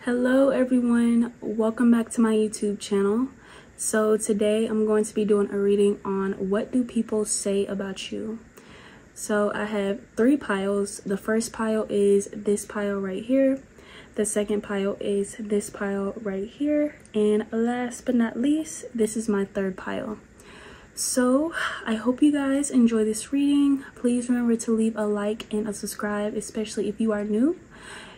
Hello everyone, welcome back to my YouTube channel. So today I'm going to be doing a reading on what do people say about you. So I have 3 piles. The first pile is this pile right here. The second pile is this pile right here. And last but not least, this is my 3rd pile. So I hope you guys enjoy this reading. Please remember to leave a like and a subscribe, especially if you are new.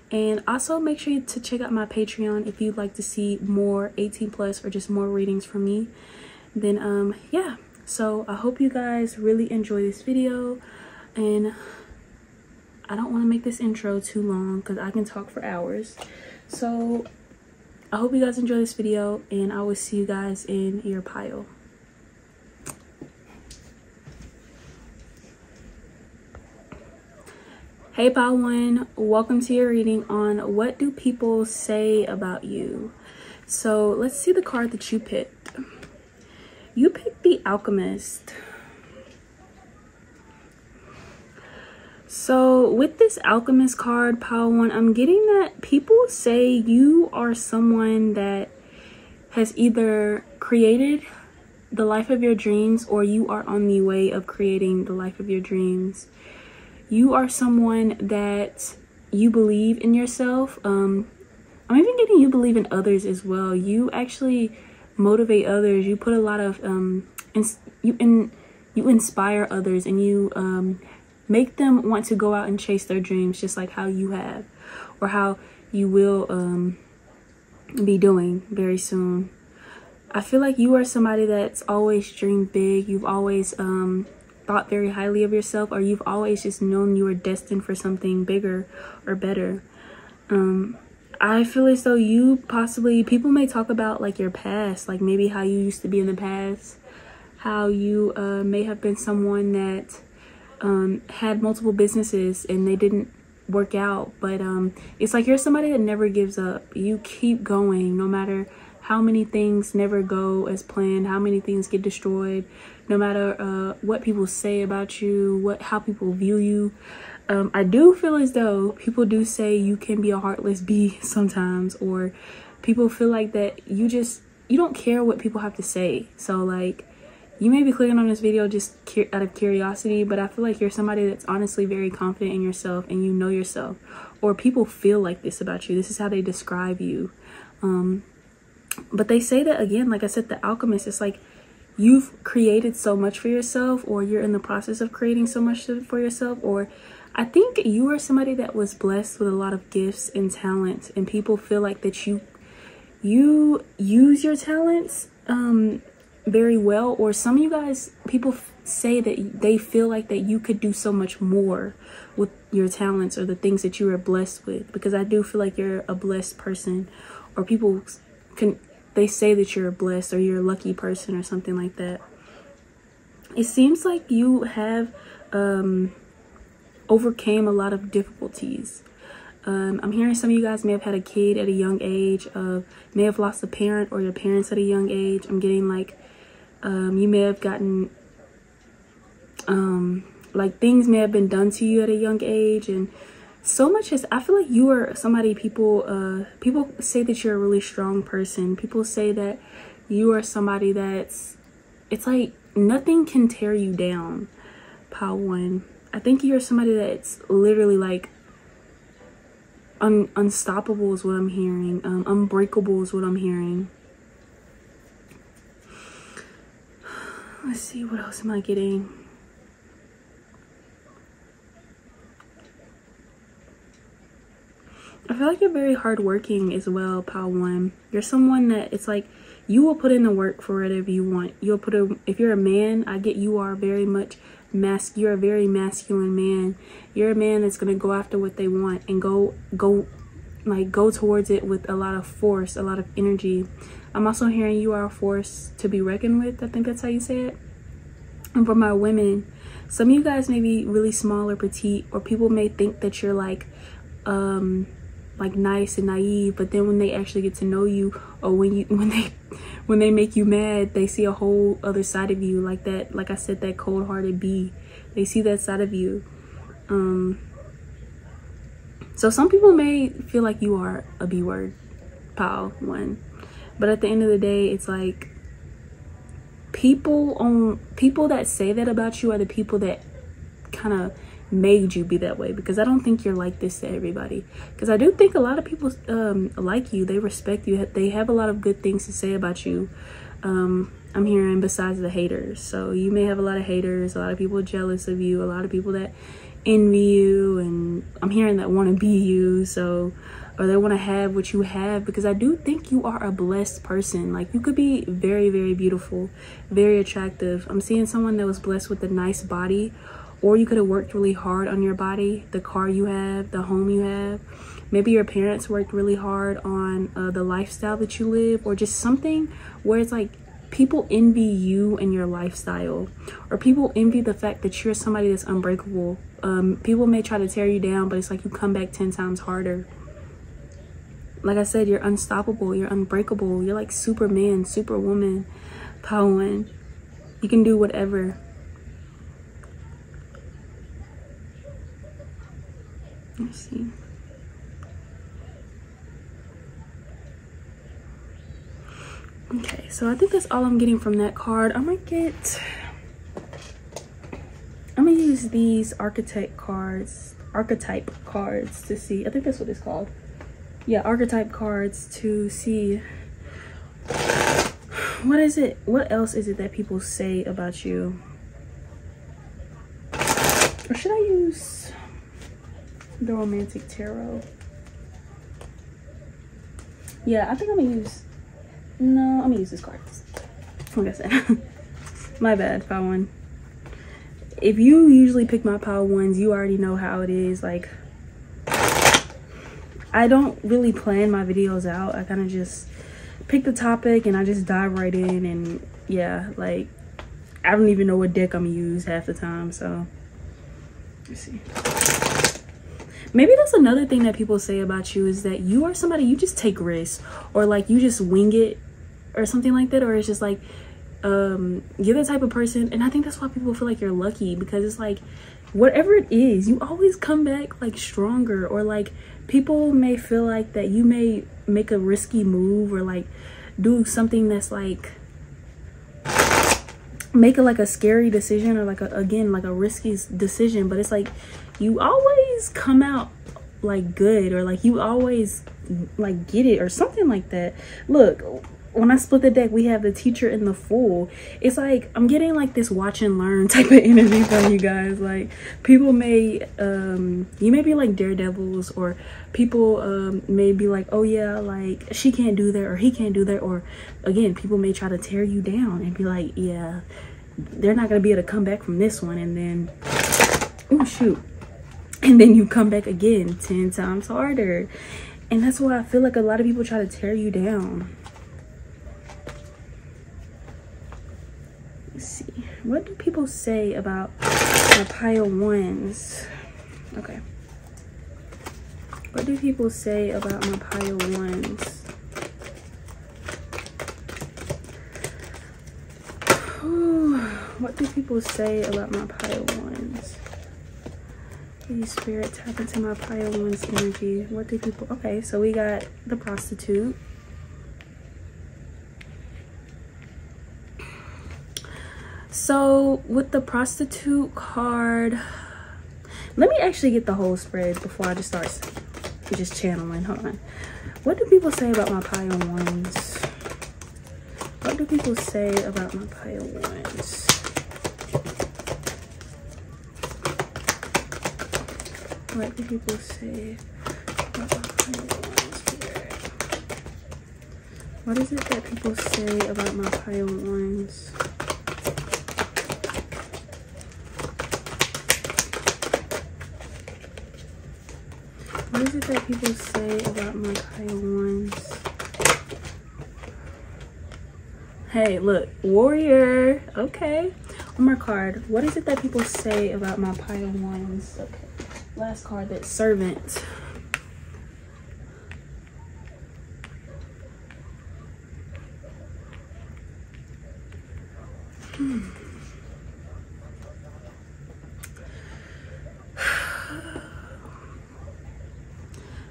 And also make sure to check out my Patreon if you'd like to see more 18+ or just more readings from me. Then yeah, so I hope you guys really enjoy this video, and I don't want to make this intro too long because I can talk for hours. So I hope you guys enjoy this video, and I will see you guys in your pile. Hey pile 1, welcome to your reading on what do people say about you. So let's see the card that you picked. You picked the Alchemist. So with this Alchemist card, pile 1, I'm getting that people say you are someone that has either created the life of your dreams or you are on the way of creating the life of your dreams. You are someone that you believe in yourself. I'm even getting you believe in others as well. You actually motivate others. You put a lot of you inspire others, and you make them want to go out and chase their dreams, just like how you have, or how you will be doing very soon. I feel like you are somebody that's always dreamed big. You've always thought very highly of yourself, or you've always just known you were destined for something bigger or better. I feel as though you possibly, people may talk about like your past, like maybe how you used to be in the past, how you may have been someone that had multiple businesses and they didn't work out, but it's like you're somebody that never gives up. You keep going no matter how many things never go as planned, how many things get destroyed, no matter what people say about you, how people view you. I do feel as though people do say you can be a heartless bee sometimes, or people feel like that you don't care what people have to say. So like, you may be clicking on this video just out of curiosity, but I feel like you're somebody that's honestly very confident in yourself, and you know yourself, or people feel like this about you. This is how they describe you. But they say that, again, like I said, the Alchemist, it's like you've created so much for yourself, or you're in the process of creating so much for yourself, or I think you are somebody that was blessed with a lot of gifts and talents, and people feel like that you use your talents very well, or some of you guys, people say that they feel like that you could do so much more with your talents or the things that you are blessed with, because I do feel like you're a blessed person, or people they say that you're blessed or you're a lucky person or something like that. It seems like you have overcame a lot of difficulties. I'm hearing some of you guys may have had a kid at a young age, may have lost a parent or your parents at a young age. I'm getting like you may have gotten like things may have been done to you at a young age, and so much as I feel like you are somebody people say that you're a really strong person. People say that you are somebody it's like nothing can tear you down, pile 1. I think you're somebody that's literally like unstoppable is what I'm hearing. Unbreakable is what I'm hearing. Let's see, what else am I getting? I feel like you're very hardworking as well, pile 1. You're someone that it's like you will put in the work for whatever you want. You'll if you're a man, I get you are very much you're a very masculine man. You're a man that's gonna go after what they want and go towards it with a lot of force, a lot of energy. I'm also hearing you are a force to be reckoned with. I think that's how you say it. And for my women, some of you guys may be really small or petite, or people may think that you're like nice and naive, but then when they actually get to know you, or when they make you mad, they see a whole other side of you, like that, like I said, that cold-hearted bee. They see that side of you. So some people may feel like you are a B word. pile one. But at the end of the day, it's like people that say that about you are the people that kind of made you be that way, because I don't think you're like this to everybody. Because I do think a lot of people like you, they respect you, they have a lot of good things to say about you. I'm hearing besides the haters. So you may have a lot of haters, a lot of people jealous of you, a lot of people that envy you, and I'm hearing that want to be you, so, or they want to have what you have, because I do think you are a blessed person. Like, you could be very, very beautiful, very attractive. I'm seeing someone that was blessed with a nice body, or you could have worked really hard on your body, the car you have, the home you have. Maybe your parents worked really hard on the lifestyle that you live, or just something where it's like people envy you and your lifestyle, or people envy the fact that you're somebody that's unbreakable. People may try to tear you down, but it's like you come back 10 times harder. Like I said, you're unstoppable, you're unbreakable, you're like Superman, Superwoman, Power One. You can do whatever. Let's see. Okay, so I think that's all I'm getting from that card. I'm gonna use these archetype cards to see. I think that's what it's called. Yeah, archetype cards to see what is it, what else is it that people say about you. Or should I use the romantic tarot? Yeah, I think I'm gonna use this card. Like I said. My bad, Power One. If you usually pick my Power Ones, you already know how it is. Like, I don't really plan my videos out. I kind of just pick the topic and I just dive right in, and yeah, like, I don't even know what deck I'm gonna use half the time. So let's see. Maybe that's another thing that people say about you, is that you are somebody, you just take risks, or like you just wing it or something like that. Or it's just like, you're the type of person, and I think that's why people feel like you're lucky, because it's like, whatever it is, you always come back like stronger. Or like, people may feel like that you may make a risky move, or like do something that's like, make like a scary decision, or like again like a risky decision, but it's like you always come out like good, or like you always like get it, or something like that. Look, when I split the deck, we have the Teacher and the Fool. It's like I'm getting like this watch and learn type of energy from you guys. Like, people may you may be like daredevils, or people may be like, oh yeah, like she can't do that, or he can't do that. Or again, people may try to tear you down and be like, yeah, they're not gonna be able to come back from this one. And then, oh shoot, and then you come back again 10 times harder. And that's why I feel like a lot of people try to tear you down. Let's see, what do people say about my pile ones? Okay, what do people say about my pile ones? Ooh, what do people say about my pile ones? Please, Spirit, tap into my pile ones energy. What do people, okay, so we got the Prostitute. So with the Prostitute card, let me actually get the whole spread before I just start just channeling. Hold on. What do people say about my pile ones? What do people say about my pile ones? What do people say about my pile ones here? What is it that people say about my pile ones? What is it that people say about my pile ones? Hey, look, Warrior. Okay. One more card. What is it that people say about my pile ones? Okay. Last card, that's Servant.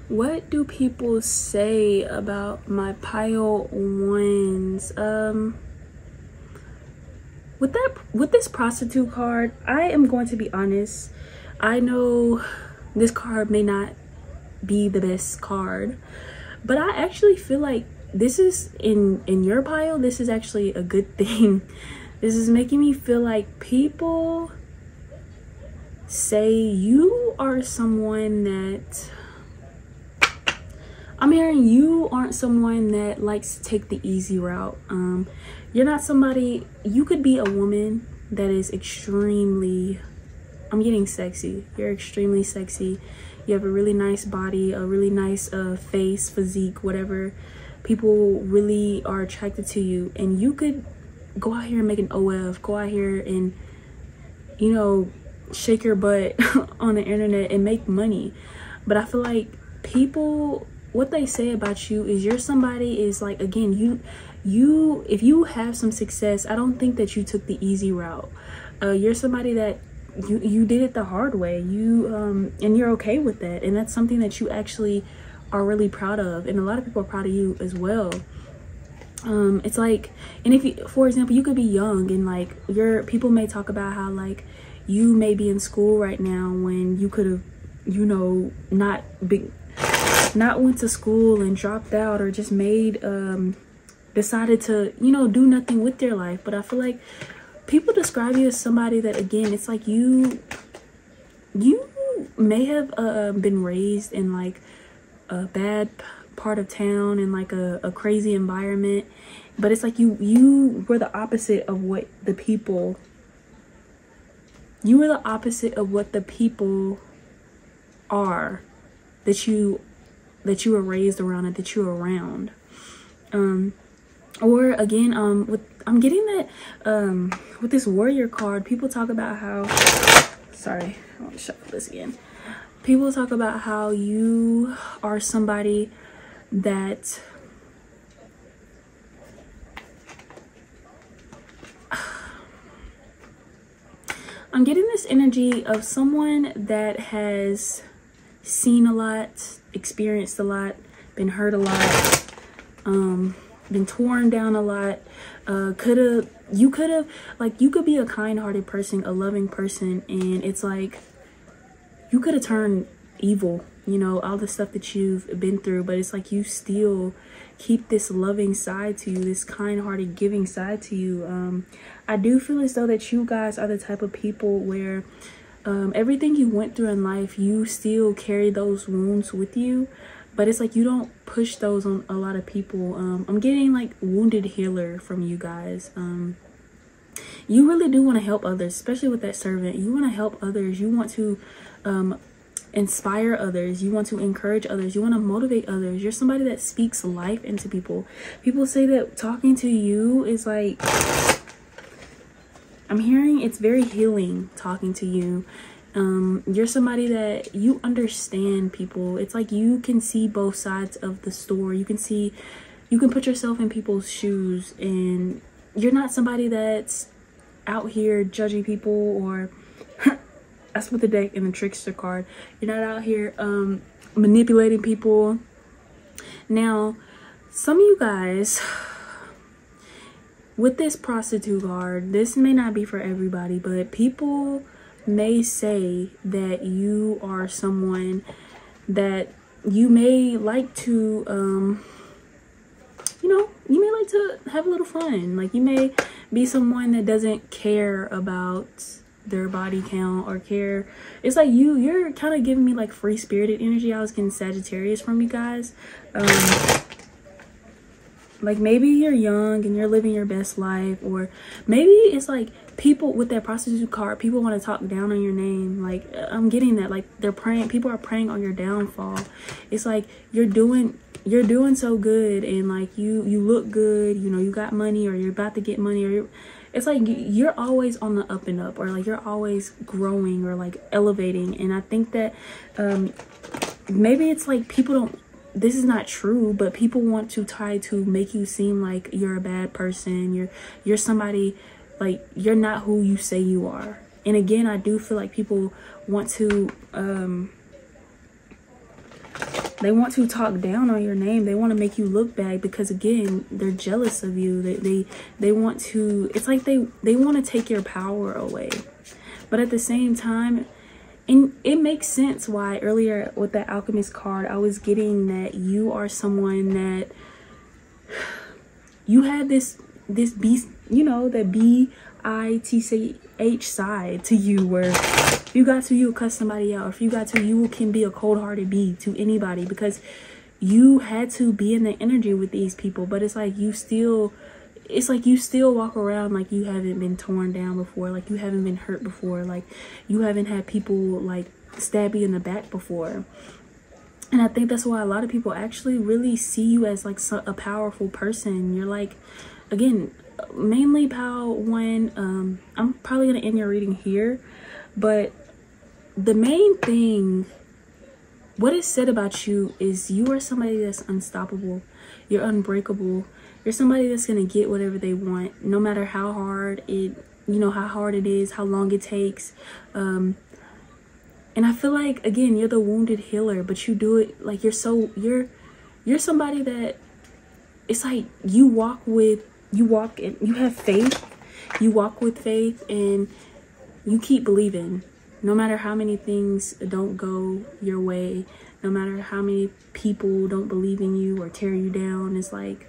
What do people say about my pile ones? With this prostitute card, I am going to be honest. I know this card may not be the best card, but I actually feel like this is in your pile, this is actually a good thing. This is making me feel like people say you are someone that, I'm hearing you aren't someone that likes to take the easy route. You're not somebody, you could be a woman that is extremely, I'm getting sexy. You're extremely sexy. You have a really nice body, a really nice face, physique, whatever. People really are attracted to you, and you could go out here and make an OF, go out here and, you know, shake your butt on the internet and make money. But I feel like people, what they say about you is you're somebody is like, again, you if you have some success, I don't think that you took the easy route. You're somebody that you did it the hard way. And you're okay with that, and that's something that you actually are really proud of, and a lot of people are proud of you as well. It's like, and if you, for example, you could be young and like people may talk about how like you may be in school right now when you could have, you know, not went to school and dropped out, or just made decided to, you know, do nothing with their life. But I feel like people describe you as somebody that, again, it's like you may have been raised in like a bad part of town, in like a crazy environment, but it's like you were the opposite of what the people, you were the opposite of what the people are that you were raised around and that you were around. Or again, I'm getting that with this warrior card, people talk about how, sorry, I want to shuffle this again. People talk about how you are somebody that I'm getting this energy of someone that has seen a lot, experienced a lot, been hurt a lot, been torn down a lot. You could be a kind-hearted person, a loving person, and it's like you could have turned evil, you know, all the stuff that you've been through, but it's like you still keep this loving side to you, this kind-hearted, giving side to you. I do feel as though that you guys are the type of people where everything you went through in life, you still carry those wounds with you, but it's like you don't push those on a lot of people. I'm getting like wounded healer from you guys. You really do want to help others, especially with that servant. You want to help others. You want to inspire others. You want to encourage others. You want to motivate others. You're somebody that speaks life into people. People say that talking to you is like, I'm hearing it's very healing talking to you. You're somebody that you understand people. It's like you can see both sides of the story. You can put yourself in people's shoes, and you're not somebody that's out here judging people, or that's what the deck and the trickster card. You're not out here manipulating people. Now, some of you guys with this prostitute card, this may not be for everybody, but people may say that you are someone that you may like to you know, you may like to have a little fun. Like you may be someone that doesn't care about their body count or care. It's like you're kind of giving me like free spirited energy. I was getting Sagittarius from you guys. Like maybe you're young and you're living your best life, or maybe it's like people with that prostitute card, people want to talk down on your name. Like I'm getting that, like they're praying, people are praying on your downfall. It's like you're doing so good, and like you look good, you know, you got money, or you're about to get money, or it's like you're always on the up and up, or like you're always growing or like elevating. And I think that maybe it's like people don't, this is not true, but people want to try to make you seem like you're a bad person, you're somebody, like you're not who you say you are. And again, I do feel like people want to They want to talk down on your name. They want to make you look bad because, again, they're jealous of you. They want to, it's like they want to take your power away. But at the same time, and it makes sense why earlier with that Alchemist card, I was getting that you are someone that you had this beast, you know, that BITCH side to you, where if you got to, you cut somebody out. Or if you got to, you can be a cold-hearted bee to anybody, because you had to be in the energy with these people. But it's like you still walk around like you haven't been torn down before, like you haven't been hurt before, like you haven't had people like stab you in the back before. And I think that's why a lot of people actually really see you as like a powerful person. You're like, again, mainly Pal 1. I'm probably gonna end your reading here, but the main thing, what is said about you is you are somebody that's unstoppable. You're unbreakable. You're somebody that's gonna get whatever they want, no matter how hard it, you know, how hard it is, how long it takes. And I feel like, again, you're the wounded healer, but you do it like you're somebody that, it's like you have faith, you walk with faith, and you keep believing. No matter how many things don't go your way, no matter how many people don't believe in you or tear you down, it's like,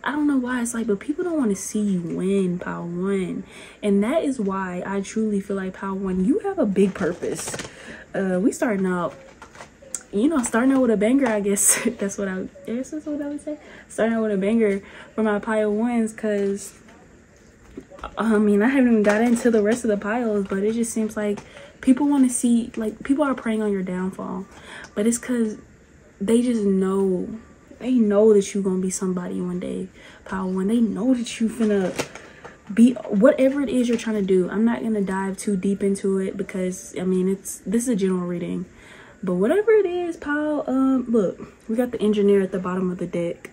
I don't know why, it's like, but people don't want to see you win, Pal 1. And that is why I truly feel like, Pal 1, you have a big purpose. We starting out, you know, starting out with a banger, I guess. That's what I would say. Starting out with a banger for my pile 1s, because I mean, I haven't even got into the rest of the piles, but it just seems like people want to see, like, people are preying on your downfall. But it's because they just know. They know that you're gonna be somebody one day, Pile 1. They know that you finna be whatever it is you're trying to do. I'm not gonna dive too deep into it because, I mean, this is a general reading. But whatever it is, Pile, look, we got the engineer at the bottom of the deck.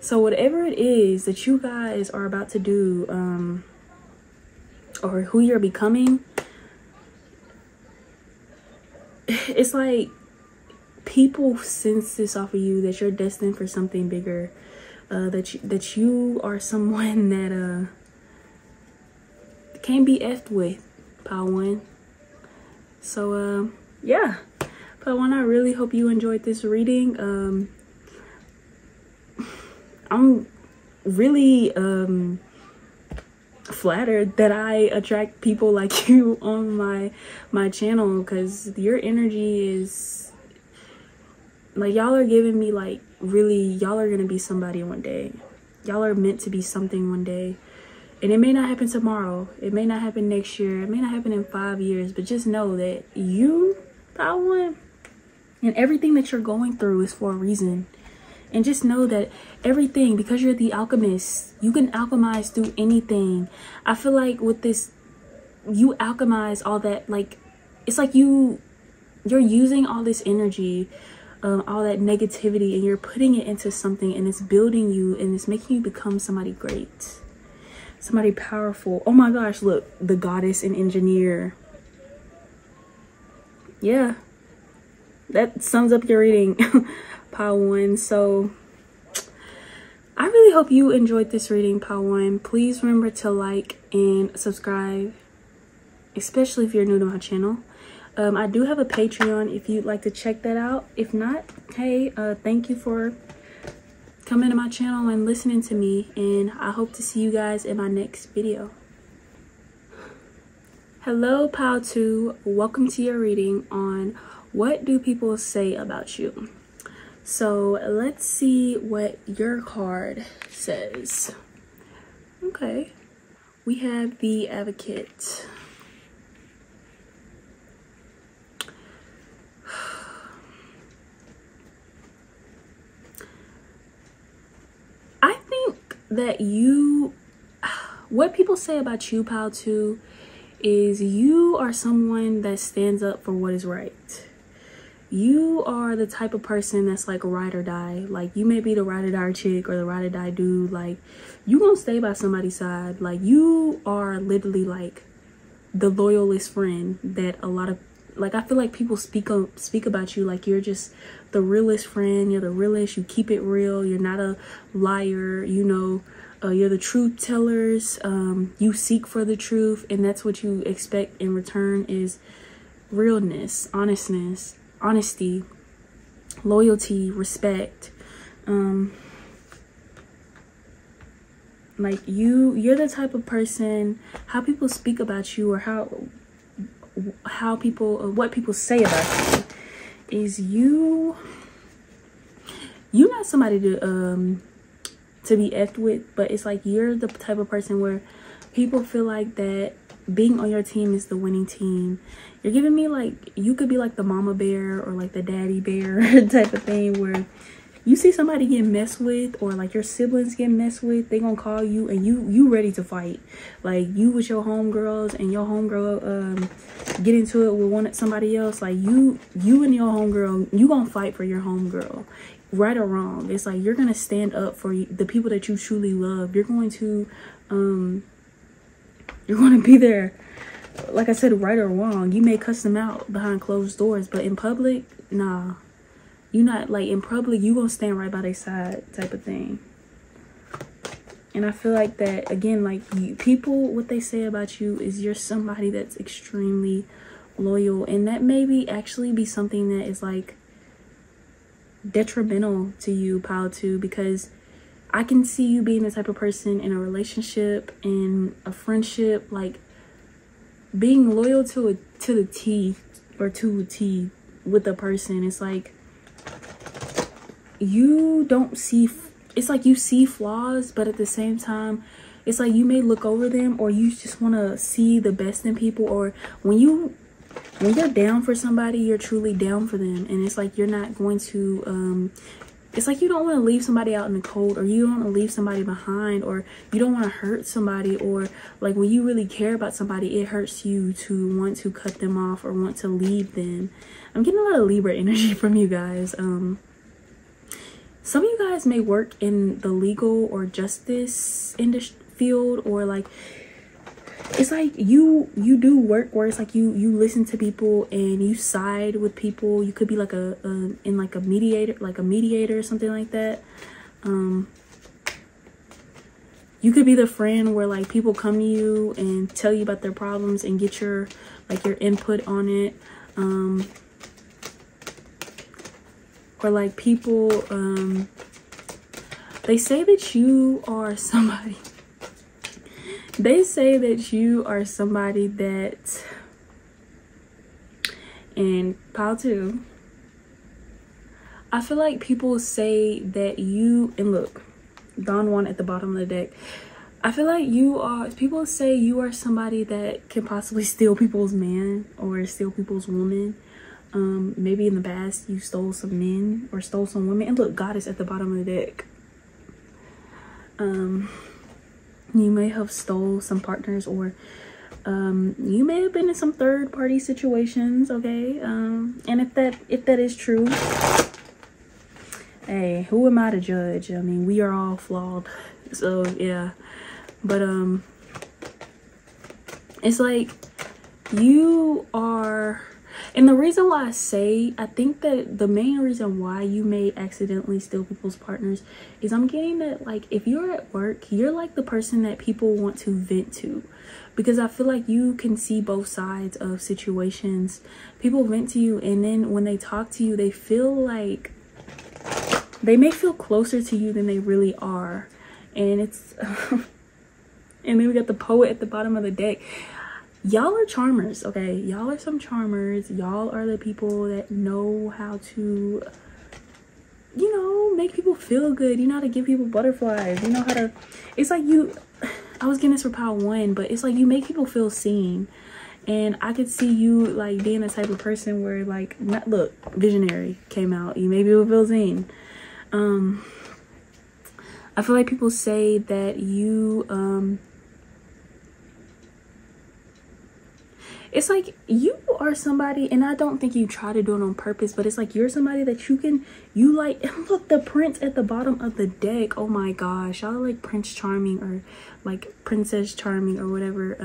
So whatever it is that you guys are about to do, or who you're becoming, it's like, people sense this off of you, that you're destined for something bigger, that you are someone that can't be effed with, Pile 1. So yeah, Pile 1, I really hope you enjoyed this reading. I'm really flattered that I attract people like you on my channel, because your energy is like, y'all are giving me, like, really, y'all are gonna be somebody one day. Y'all are meant to be something one day. And it may not happen tomorrow. It may not happen next year. It may not happen in 5 years. But just know that you, Pile 1, and everything that you're going through is for a reason. And just know that everything, because you're the alchemist, you can alchemize through anything. I feel like with this, you alchemize all that, like, it's like you're using all this energy, all that negativity, and you're putting it into something, and it's building you, and it's making you become somebody great, somebody powerful. Oh my gosh, look, the goddess and engineer. Yeah, that sums up your reading, Pile 1. So I really hope you enjoyed this reading, Pile 1. Please remember to like and subscribe, especially if you're new to my channel. I do have a Patreon if you'd like to check that out. If not, hey, thank you for coming to my channel and listening to me, and I hope to see you guys in my next video. Hello, Pile 2. Welcome to your reading on what do people say about you. So let's see what your card says. Okay, we have the Advocate. That what people say about you, Pile 2, is you are someone that stands up for what is right. You are the type of person that's like ride or die. Like, you may be the ride or die chick or the ride or die dude. Like, you gonna stay by somebody's side. Like, you are literally like the loyalist friend that a lot of like, I feel like people speak about you like you're just the realest friend, you're the realest, you keep it real, you're not a liar, you know, you're the truth tellers, you seek for the truth, and that's what you expect in return is realness, honesty, loyalty, respect. Like you're the type of person, how people speak about you, or how people, or what people say about you, is you're not somebody to be effed with, but it's like you're the type of person where people feel like that being on your team is the winning team. You're giving me like, you could be like the mama bear or like the daddy bear type of thing, where you see somebody get messed with, or like your siblings get messed with, they gonna call you and you ready to fight. Like you with your homegirls and your homegirl get into it with somebody else, like you and your homegirl, you gonna fight for your homegirl, right or wrong. It's like you're gonna stand up for the people that you truly love. You're going to be there, like I said, right or wrong. You may cuss them out behind closed doors, but in public, nah. You not, like, in public, you gonna stand right by their side type of thing. And I feel like that, again, like, people, what they say about you is you're somebody that's extremely loyal. And that maybe actually be something that is, like, detrimental to you, Pile 2, because I can see you being the type of person in a relationship, in a friendship, like, being loyal to the T, or to a T with a person. It's like, you don't see, it's like you see flaws, but at the same time it's like you may look over them, or you just want to see the best in people, or when you're down for somebody, you're truly down for them. And it's like you're not going to it's like you don't want to leave somebody out in the cold, or you don't want to leave somebody behind, or you don't want to hurt somebody, or like when you really care about somebody, it hurts you to want to cut them off or want to leave them. I'm getting a lot of Libra energy from you guys. Some of you guys may work in the legal or justice industry field, or like it's like you do work where it's like you listen to people and you side with people. You could be like a mediator or something like that. You could be the friend where like people come to you and tell you about their problems and get your input on it. Or like people, they say that you are somebody, that, and Pile 2, I feel like people say that you, and look, Don 1 at the bottom of the deck, I feel like people say you are somebody that can possibly steal people's man or steal people's woman. Maybe in the past you stole some men or stole some women. And look, Goddess at the bottom of the deck. You may have stole some partners, or you may have been in some third-party situations, okay? And if that is true, hey, who am I to judge? I mean, we are all flawed, so yeah. But it's like you are. And the reason why I think that the main reason why you may accidentally steal people's partners is I'm getting that, like, if you're at work, you're like the person that people want to vent to, because I feel like you can see both sides of situations. People vent to you, and then when they talk to you, they feel like they may feel closer to you than they really are. And it's and then we got the Poet at the bottom of the deck. Y'all are charmers, okay? Y'all are some charmers. Y'all are the people that know how to, you know, make people feel good. You know how to give people butterflies. You know how to, it's like I was getting this for Pile 1, but it's like you make people feel seen. And I could see you like being the type of person where like, look, Visionary came out. You make people feel seen. I feel like people say that you, it's like you are somebody, and I don't think you try to do it on purpose, but it's like you're somebody that you like, and look, the Prince at the bottom of the deck. Oh my gosh, y'all are like Prince Charming or like Princess Charming or whatever.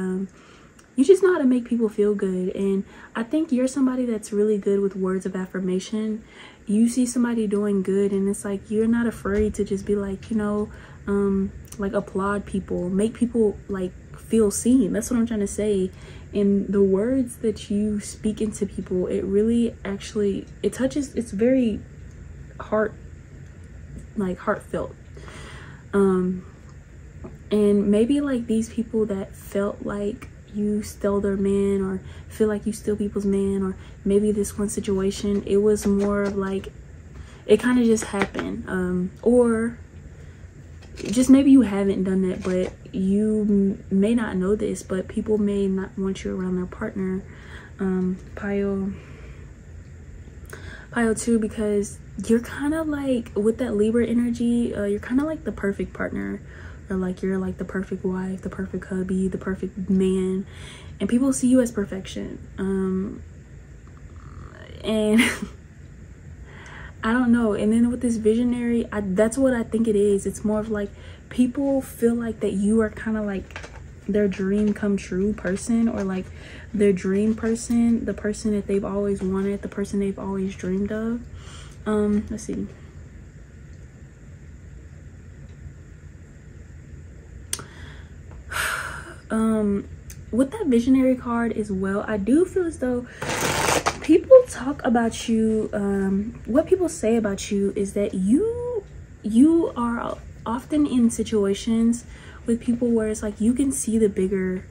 you just know how to make people feel good. And I think you're somebody that's really good with words of affirmation. You see somebody doing good and it's like you're not afraid to just be like, you know, like applaud people, make people like feel seen. That's what I'm trying to say. And the words that you speak into people, it really actually, it touches, it's very heartfelt. And maybe like these people that felt like you stole their man, or feel like you steal people's man, or maybe this one situation, it was more of like, it kind of just happened, or just maybe you haven't done that, but you may not know this, but people may not want you around their partner, pile 2, because you're kind of like, with that Libra energy, you're kind of like the perfect partner, or like you're like the perfect wife, the perfect hubby, the perfect man, and people see you as perfection. And I don't know. And then with this visionary, that's what I think it is. It's more of like people feel like that you are kind of like their dream come true person, or like their dream person, the person that they've always wanted, the person they've always dreamed of. Let's see. With that visionary card as well, I do feel as though people talk about you, what people say about you is that you are often in situations with people where it's like you can see the bigger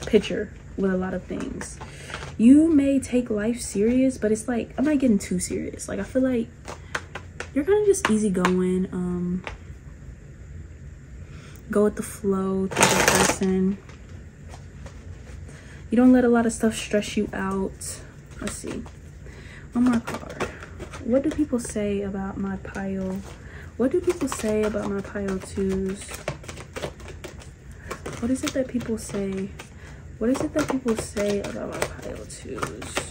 picture with a lot of things. You may take life serious, but it's like, I'm not getting too serious. Like, I feel like you're kind of just easygoing, go with the flow through the person. You don't let a lot of stuff stress you out. Let's see, one more card. What do people say about my pile? What do people say about my pile 2s? What is it that people say? What is it that people say about my pile 2s?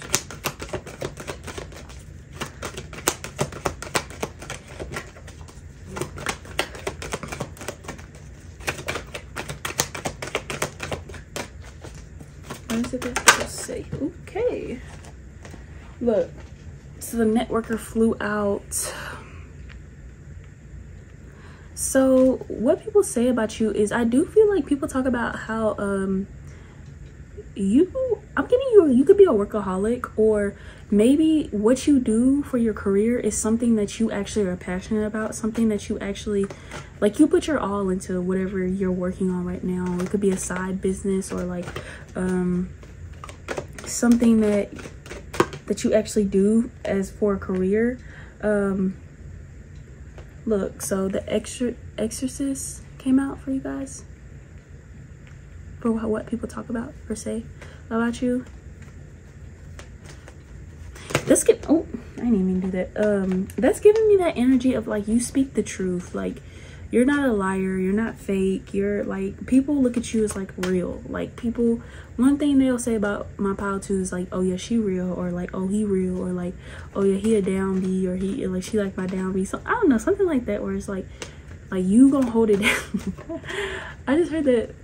What is it that people say? Okay. Look, so the networker flew out. So what people say about you is, I do feel like people talk about how you could be a workaholic, or maybe what you do for your career is something that you actually are passionate about, something that you actually like, you put your all into whatever you're working on right now. It could be a side business, or like something that you actually do as for a career. Look, so the Exorcist came out for you guys, for what people talk about per se about you. Let's get, oh, I didn't even do that. That's giving me that energy of like, you speak the truth. Like, you're not a liar, you're not fake. You're like, people look at you as like real. Like, people, one thing they'll say about my pile 2 is like, oh yeah, she real, or like, oh he real, or like, oh yeah, he a down B, or he like, she like my down B. So I don't know, something like that, where it's like you gonna hold it down. I just heard that.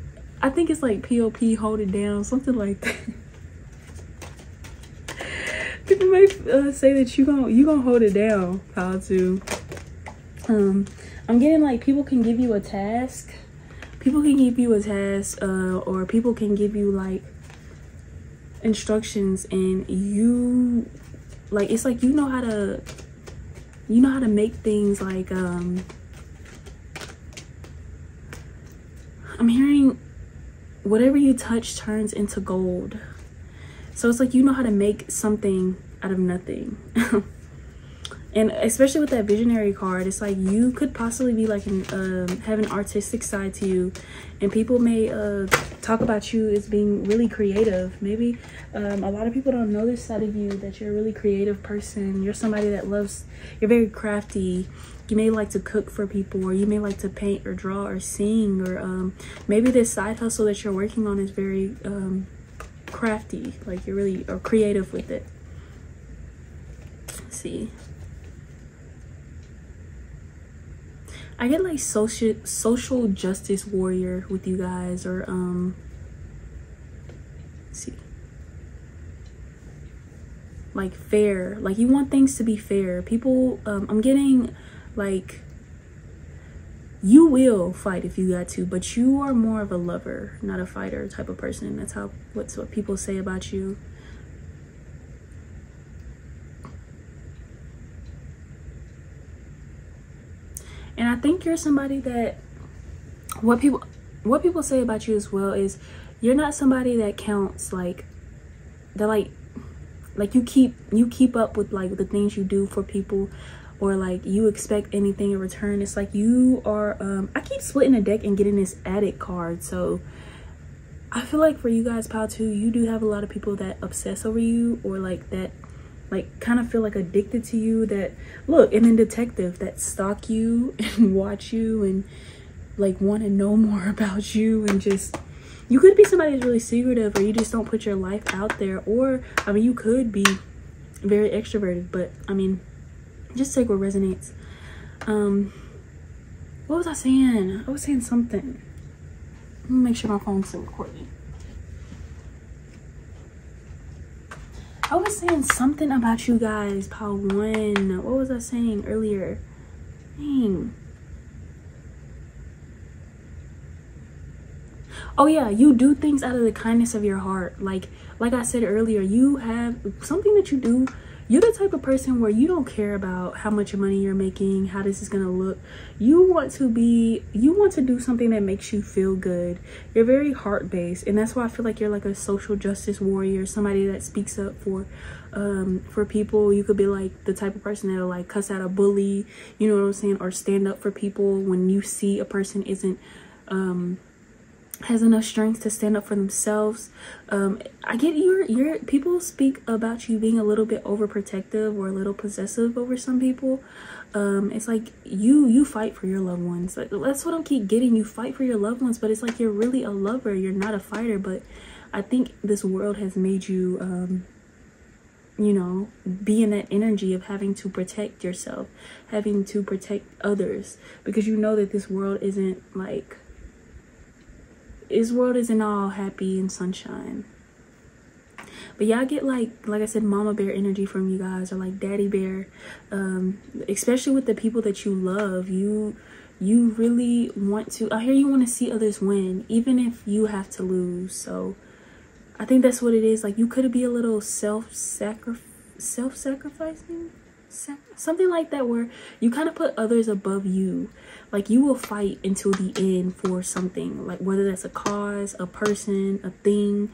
I think it's like POP, hold it down, something like that. People may say that you gonna hold it down, pile 2. I'm getting like, people can give you a task. People can give you a task, or people can give you like instructions, and you like, it's like you know how to make things like I'm hearing whatever you touch turns into gold. So it's like you know how to make something out of nothing. And especially with that visionary card, it's like you could possibly be like have an artistic side to you, and people may talk about you as being really creative. Maybe a lot of people don't know this side of you, that you're a really creative person. You're somebody that loves, you're very crafty. You may like to cook for people, or you may like to paint or draw or sing, or maybe this side hustle that you're working on is very crafty, like you're really creative with it. Let's see. I get like social justice warrior with you guys, or like fair. Like you want things to be fair. People, I'm getting like, you will fight if you got to, but you are more of a lover, not a fighter type of person. That's what people say about you. And I think you're somebody that, what people say about you as well is you're not somebody that counts, like that, like you keep up with like the things you do for people, or like you expect anything in return. It's like you are, I keep splitting the deck and getting this addict card. So I feel like for you guys, pile 2, you do have a lot of people that obsess over you, or like that like kind of feel like addicted to you, that look, and then detective, that stalk you and watch you and like want to know more about you. And just, you could be somebody that's really secretive, or you just don't put your life out there. Or I mean, you could be very extroverted, but I mean, just take what resonates. What was I saying? I was saying something. Let me make sure my phone's still recording. I was saying something about you guys, pile 1. What was I saying earlier? Dang. Oh yeah, you do things out of the kindness of your heart. Like I said earlier, you have something that you do. You're the type of person where you don't care about how much money you're making, how this is gonna look. You want to do something that makes you feel good. You're very heart-based, and that's why I feel like you're like a social justice warrior, somebody that speaks up for people. You could be like the type of person that'll like cuss out a bully, you know what I'm saying, or stand up for people when you see a person isn't has enough strength to stand up for themselves. I get your people speak about you being a little bit overprotective or a little possessive over some people. It's like you fight for your loved ones. Like, that's what I'm keep getting. You fight for your loved ones, but it's like you're really a lover. You're not a fighter. But I think this world has made you you know, be in that energy of having to protect yourself, having to protect others, because you know that this world isn't all happy and sunshine. But yeah, I get like I said, mama bear energy from you guys, or like daddy bear, especially with the people that you love. You really want to, I hear you want to see others win, even if you have to lose. So I think that's what it is. Like, you could be a little self-sacrificing, something like that, where you kind of put others above you. Like, you will fight until the end for something, like whether that's a cause, a person, a thing,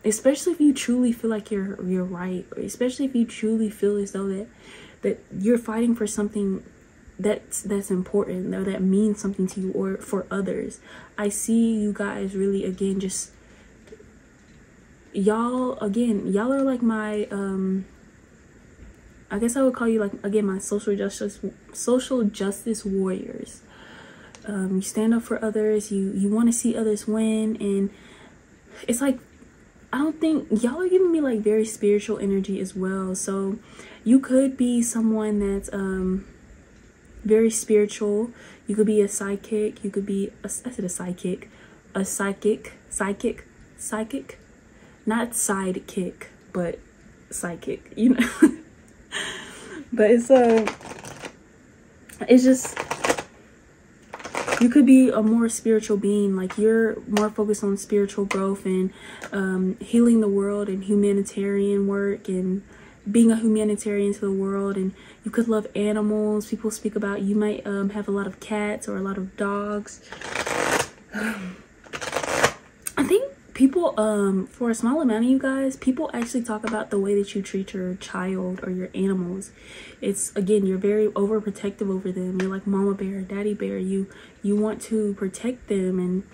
especially if you truly feel like you're right, or especially if you truly feel as though that you're fighting for something that's important, or that means something to you, or for others. I see you guys really, again, just y'all are like my I guess I would call you, like, again, my social justice warriors. You stand up for others, you want to see others win. And it's like, I don't think y'all are giving me like very spiritual energy as well. So you could be someone that's very spiritual. You could be a psychic. You could be a psychic, not sidekick, but psychic, you know. But it's just, you could be a more spiritual being. Like, you're more focused on spiritual growth and healing the world and humanitarian work and being a humanitarian to the world. And you could love animals. People speak about, you might have a lot of cats or a lot of dogs. I think people, for a small amount of you guys, people actually talk about the way that you treat your child or your animals. It's, again, you're very overprotective over them. You're like mama bear, daddy bear. You want to protect them,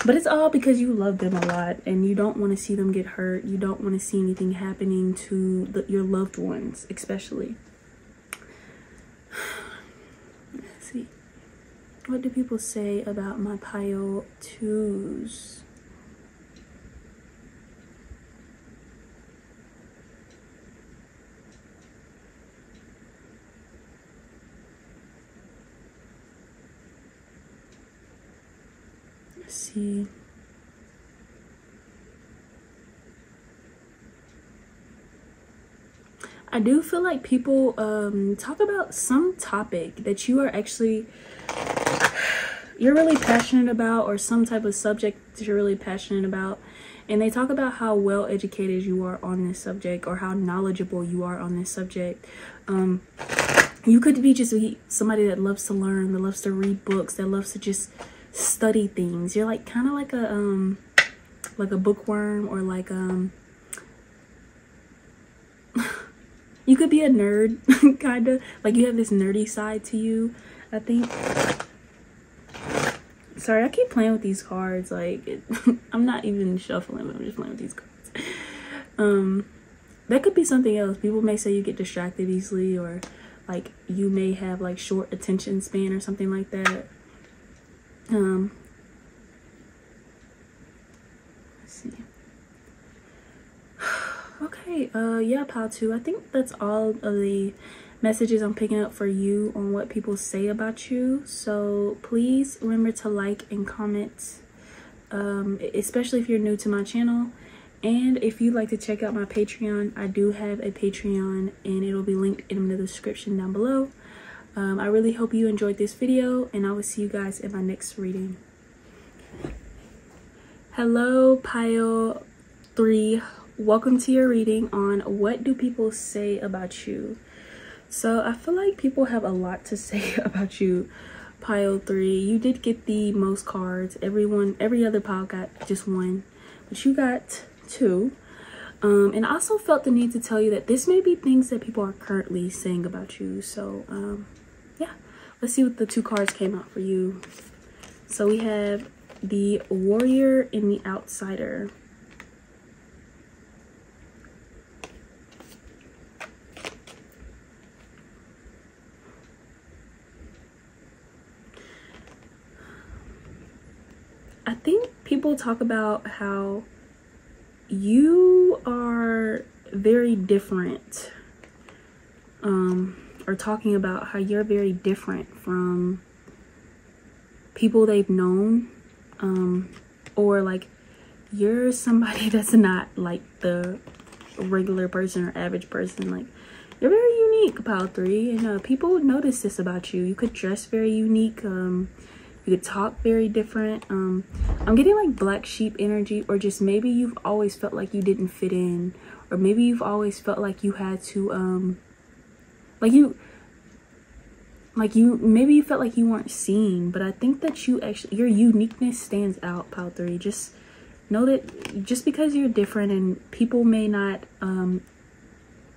but it's all because you love them a lot and you don't want to see them get hurt. You don't want to see anything happening to your loved ones, especially. Let's see. What do people say about my pile 2s? See, I do feel like people talk about some topic that you are actually, you're really passionate about, or some type of subject that you're really passionate about. And they talk about how well educated you are on this subject, or how knowledgeable you are on this subject. You could be just somebody that loves to learn, that loves to read books, that loves to just study things. You're like kind of like a bookworm, or like you could be a nerd, kind of like you have this nerdy side to you, I think. Sorry, I keep playing with these cards. Like, I'm not even shuffling, but I'm just playing with these cards. That could be something else. People may say you get distracted easily, or like you may have like short attention span or something like that. Let's see. Okay, yeah, pile 2. I think that's all of the messages I'm picking up for you on what people say about you. So please remember to like and comment, especially if you're new to my channel. And if you'd like to check out my Patreon, I do have a Patreon, and it'll be linked in the description down below. I really hope you enjoyed this video, and I will see you guys in my next reading. Hello, pile 3. Welcome to your reading on what do people say about you. So I feel like people have a lot to say about you, pile 3. You did get the most cards. Every other pile got just 1, but you got 2. And I also felt the need to tell you that this may be things that people are currently saying about you. So yeah, let's see what the 2 cards came out for you. So we have the Warrior and the Outsider. I think people talk about how you are very different, or talking about how you're very different from people they've known, or like you're somebody that's not like the regular person or average person. Like, you're very unique, pile 3, and people notice this about you. You could dress very unique, you could talk very different. I'm getting like black sheep energy, or just maybe you've always felt like you didn't fit in, or maybe you've always felt like you had to maybe you felt like you weren't seen. But I think that your uniqueness stands out, pile 3. Just know that just because you're different and people may not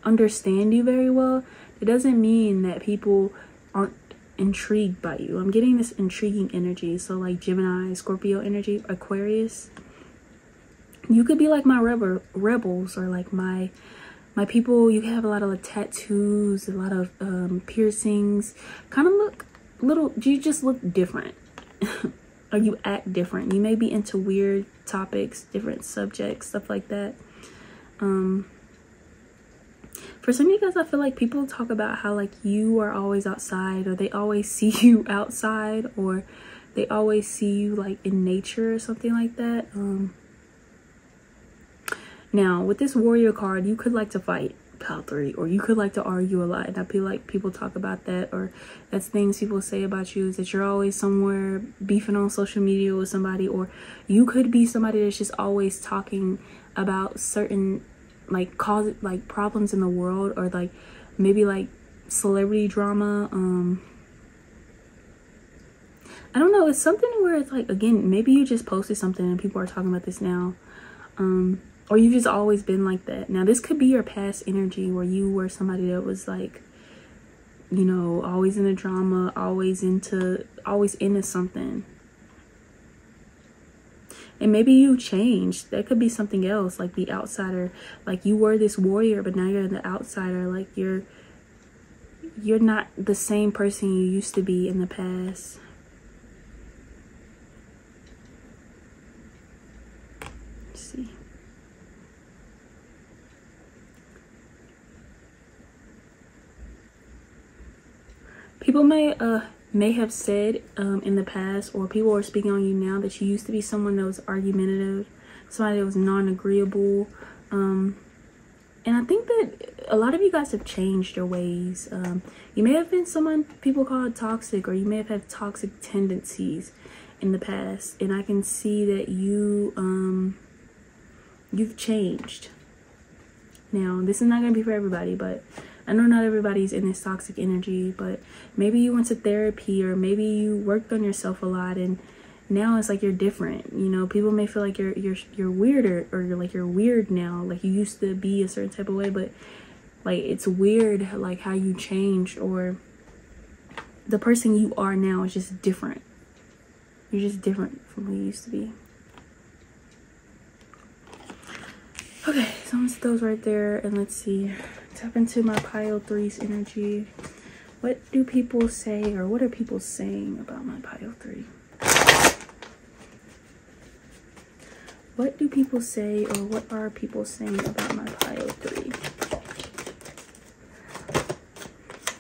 understand you very well, it doesn't mean that people aren't intrigued by you. I'm getting this intriguing energy. So like Gemini, Scorpio energy, Aquarius. You could be like my rebels, or like my people. You have a lot of tattoos, a lot of piercings. Kind of look you just look different. Or you act different. You may be into weird topics, different subjects, stuff like that. For some of you guys, I feel like people talk about how like you are always outside, or they always see you outside, or they always see you like in nature or something like that. Now with this Warrior card, you could like to fight, pile 3, or you could like to argue a lot. And I feel like people talk about that, or that's things people say about you, is that you're always somewhere beefing on social media with somebody, or you could be somebody that's just always talking about certain like problems in the world, or like maybe like celebrity drama. I don't know, it's something where it's like, again, maybe you just posted something and people are talking about this now, or you've just always been like that. Now this could be your past energy, where you were somebody that was like, you know, always in the drama, always into something. And maybe you changed. That could be something else, like the outsider. Like you were this warrior, but now you're the outsider. Like you're not the same person you used to be in the past. Let's see. People may have said in the past, or people are speaking on you now, that you used to be someone that was argumentative, somebody that was non-agreeable. And I think that a lot of you guys have changed your ways. You may have been someone people call toxic, or you may have had toxic tendencies in the past. And I can see that you've changed. Now, this is not going to be for everybody, but I know not everybody's in this toxic energy, but maybe you went to therapy, or maybe you worked on yourself a lot, and now it's like you're different. You know, people may feel like you're weirder, or you're weird now. Like you used to be a certain type of way, but like it's weird like how you changed, or the person you are now is just different. You're just different from who you used to be. Okay, so I'm gonna set those right there, and let's see. Tap into my pile 3's energy. What do people say, or what are people saying about my pile 3? What do people say, or what are people saying about my pile 3?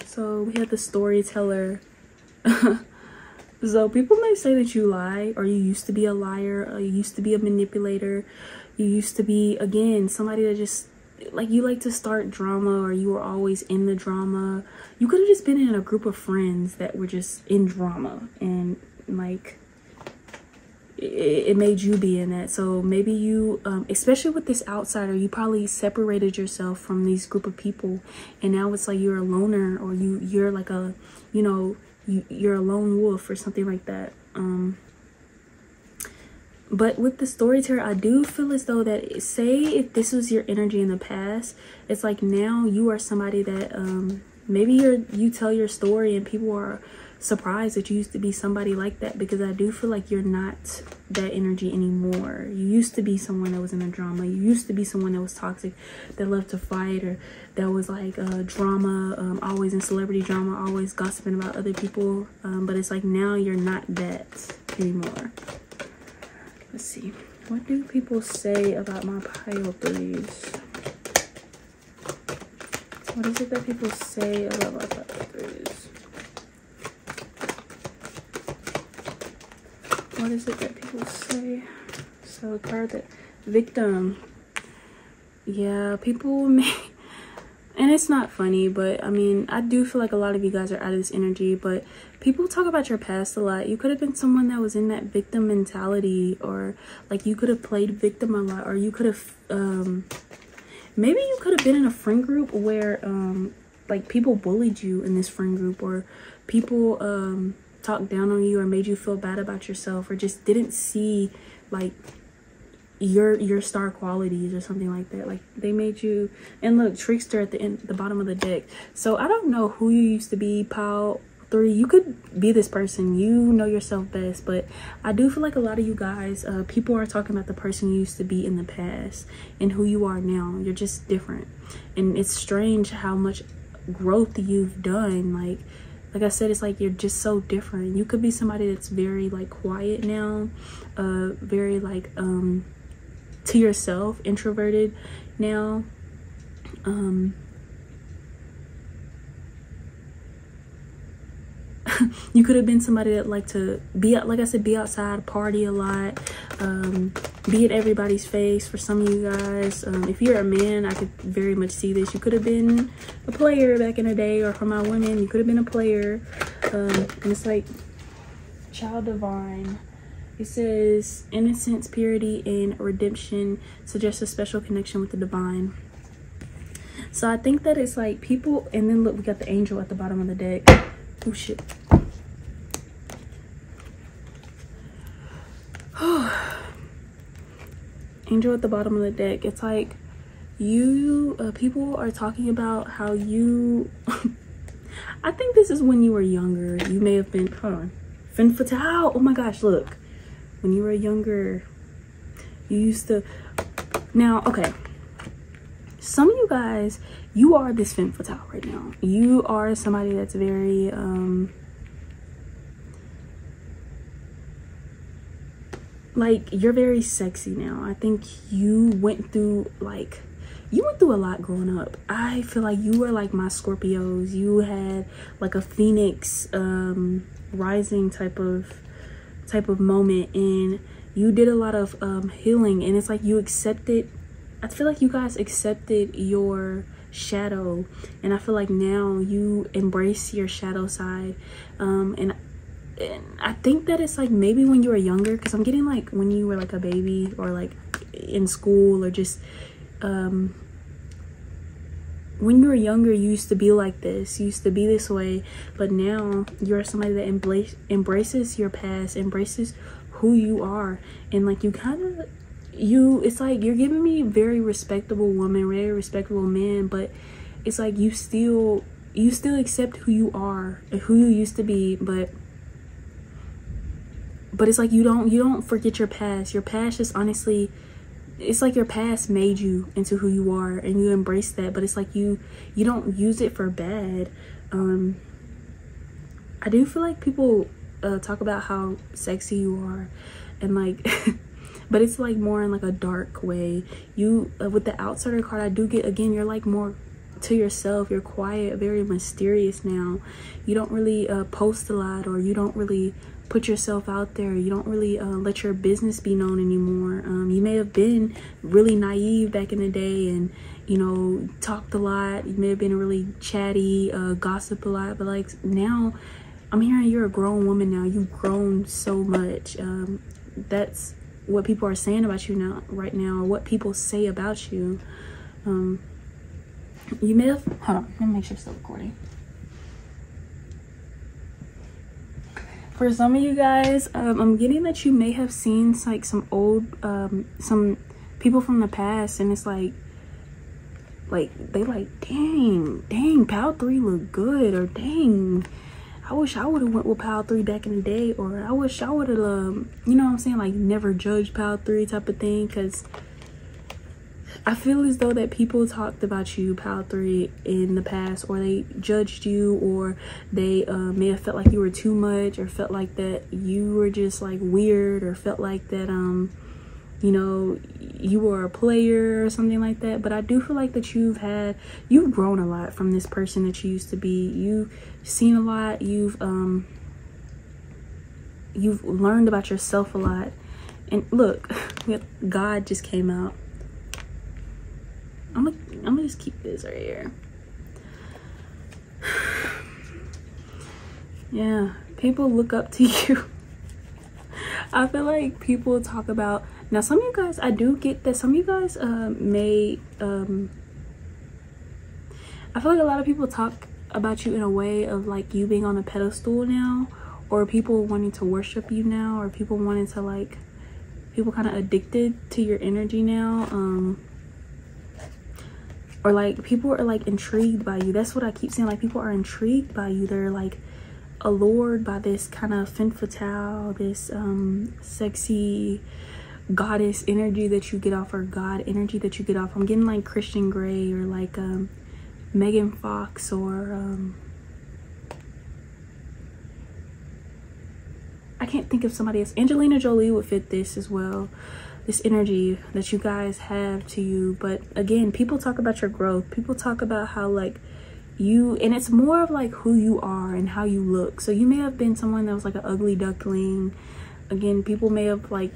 So we have the storyteller. So people may say that you lie, or you used to be a liar, or you used to be a manipulator. You used to be, again, somebody that just, like, you like to start drama, or you were always in the drama. You could have just been in a group of friends that were just in drama, and like it made you be in that. So maybe you, especially with this outsider, you probably separated yourself from these group of people, and now it's like you're a loner, or you're like a, you know, you're a lone wolf or something like that. But with the storyteller, I do feel as though that, say if this was your energy in the past, it's like now you are somebody that maybe you tell your story and people are surprised that you used to be somebody like that, because I do feel like you're not that energy anymore. You used to be someone that was in a drama. You used to be someone that was toxic, that loved to fight, or that was like drama, always in celebrity drama, always gossiping about other people. But it's like now you're not that anymore. Let's see. What do people say about my pile 3s? What is it that people say about my pile 3s? What is it that people say? So, card that victim. Yeah, people may, and it's not funny, but I mean, I do feel like a lot of you guys are out of this energy, but people talk about your past a lot. You could have been someone that was in that victim mentality, or like you could have played victim a lot, or you could have, maybe you could have been in a friend group where, like people bullied you in this friend group, or people, talked down on you, or made you feel bad about yourself, or just didn't see like your star qualities or something like that. Like they made you, and look, trickster at the bottom of the deck. So I don't know who you used to be, pile 3. You could be this person, you know yourself best, but I do feel like a lot of you guys, people are talking about the person you used to be in the past and who you are now. You're just different, and it's strange how much growth you've done. Like I said, it's like you're just so different. You could be somebody that's very like quiet now, very like to yourself, introverted now. You could have been somebody that liked to be, like I said, be outside, party a lot, be at everybody's face. For some of you guys, if you're a man, I could very much see this. You could have been a player back in the day, or for my women, you could have been a player. And it's like child divine. It says innocence, purity, and redemption suggests a special connection with the divine. So I think that it's like people, and then look, we got the angel at the bottom of the deck. Oh shit. Angel at the bottom of the deck. It's like you, people are talking about how you, I think this is when you were younger. You may have been, hold on. Femme fatale. Oh my gosh, look. When you were younger, you used to, now, okay. Some of you guys, you are this femme fatale right now. You are somebody that's very, like, you're very sexy now. I think you went through, like, you went through a lot growing up. I feel like you were like my Scorpios. You had like a phoenix rising type of moment, and you did a lot of healing, and it's like you accepted, I feel like you guys accepted your shadow, and I feel like now you embrace your shadow side. And I think that it's like maybe when you were younger, because I'm getting like when you were like a baby or like in school, or just when you were younger, you used to be like this, you used to be this way, but now you're somebody that embraces your past, embraces who you are. And like it's like you're giving me very respectable woman, very respectable man, but it's like you still accept who you are and who you used to be, but it's like you don't forget your past. Your past just honestly, it's like your past made you into who you are, and you embrace that, but it's like you don't use it for bad. I do feel like people talk about how sexy you are, and like but it's like more in like a dark way. You with the outsider card, I do get, again, you're like more to yourself, you're quiet, very mysterious now. You don't really post a lot, or you don't really put yourself out there. You don't really let your business be known anymore. You may have been really naive back in the day, and you know, talked a lot. You may have been really chatty, gossip a lot, but like now I'm hearing you're a grown woman now. You've grown so much. That's what people are saying about you now, right now, or what people say about you. You may have, hold on, let me make sure it's still recording. For some of you guys, I'm getting that you may have seen like some old, some people from the past, and it's like they like, dang, Pal 3 look good, or dang, I wish I would have went with Pal 3 back in the day, or I wish I would have, you know what I'm saying, like never judged Pal 3 type of thing, because I feel as though that people talked about you, Pal 3, in the past, or they judged you, or they may have felt like you were too much, or felt like that you were just like weird, or felt like that you know, you were a player or something like that. But I do feel like that you've grown a lot from this person that you used to be. You've seen a lot, you've learned about yourself a lot. And look, God just came out. I'm gonna just keep this right here. Yeah, people look up to you. I feel like people talk about, now some of you guys, I do get that some of you guys may I feel like a lot of people talk about you in a way of like you being on a pedestal now, or people wanting to worship you now, or people wanting to like, people kind of addicted to your energy now, or like people are like intrigued by you. That's what I keep saying, like people are intrigued by you. They're like allured by this kind of femme fatale, this sexy goddess energy that you get off, or God energy that you get off. I'm getting like Christian Grey, or like Megan Fox, or I can't think of somebody else. Angelina Jolie would fit this as well, this energy that you guys have to you. But again, people talk about your growth, people talk about how like you, and it's more of like who you are and how you look. So you may have been someone that was like an ugly duckling. Again, people may have like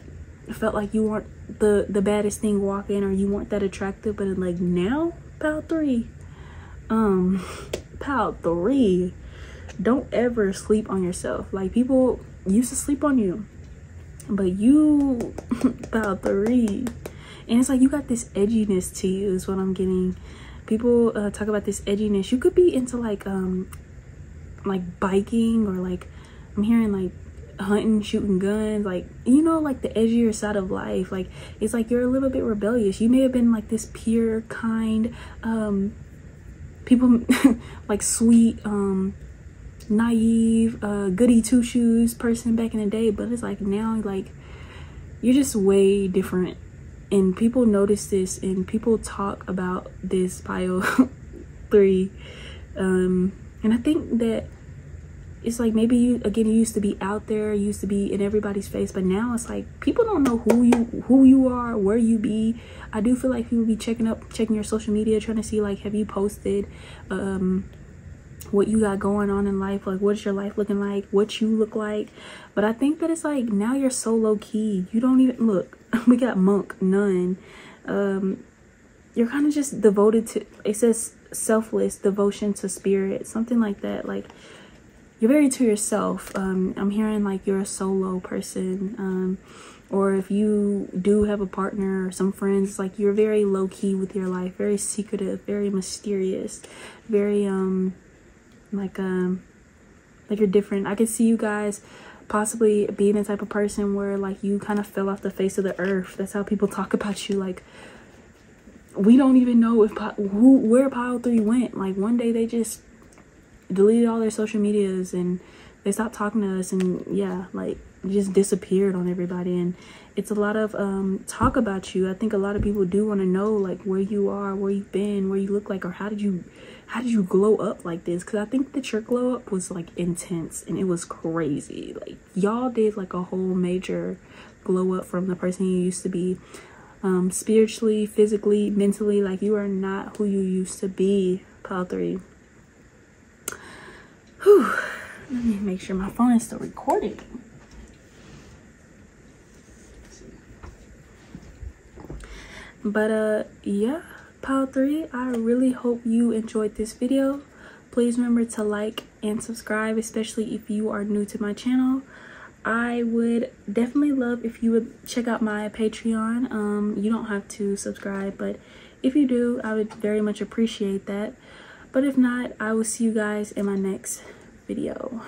felt like you weren't the baddest thing walking, or you weren't that attractive. But like now, Pal 3, Pal 3, don't ever sleep on yourself. Like people used to sleep on you, but you Pal 3, and it's like you got this edginess to you is what I'm getting. People talk about this edginess. You could be into like biking, or like I'm hearing like hunting, shooting guns, like, you know, like the edgier side of life. Like it's like you're a little bit rebellious. You may have been like this pure, kind, people like sweet, naive, goody two shoes person back in the day, but it's like now like you're just way different. And people notice this, and people talk about this Pal 3. And I think that it's like maybe you used to be out there, you used to be in everybody's face, but now it's like people don't know who you are, where you be. I do feel like people be checking your social media, trying to see like, have you posted what you got going on in life, like what's your life looking like, what you look like. But I think that it's like now you're so low-key, you don't even look. We got Monk, Nun, you're kind of just devoted to, it says selfless devotion to spirit, something like that. Like you're very to yourself. I'm hearing like you're a solo person, or if you do have a partner or some friends, like you're very low-key with your life, very secretive, very mysterious, very like you're different. I could see you guys possibly being the type of person where like you kind of fell off the face of the earth. That's how people talk about you. Like we don't even know if where pile 3 went. Like one day they just deleted all their social medias and they stopped talking to us, and yeah, like just disappeared on everybody. And it's a lot of talk about you. I think a lot of people do want to know like where you are, where you've been, where you look like, or how did you glow up like this? Because I think that your glow up was like intense and it was crazy. Like y'all did like a whole major glow up from the person you used to be, spiritually, physically, mentally. Like you are not who you used to be, pile 3. Whew. Let me make sure my phone is still recording. But yeah, pile 3, I really hope you enjoyed this video. Please remember to like and subscribe, especially if you are new to my channel. I would definitely love if you would check out my Patreon. You don't have to subscribe, but if you do, I would very much appreciate that. But if not, I will see you guys in my next video.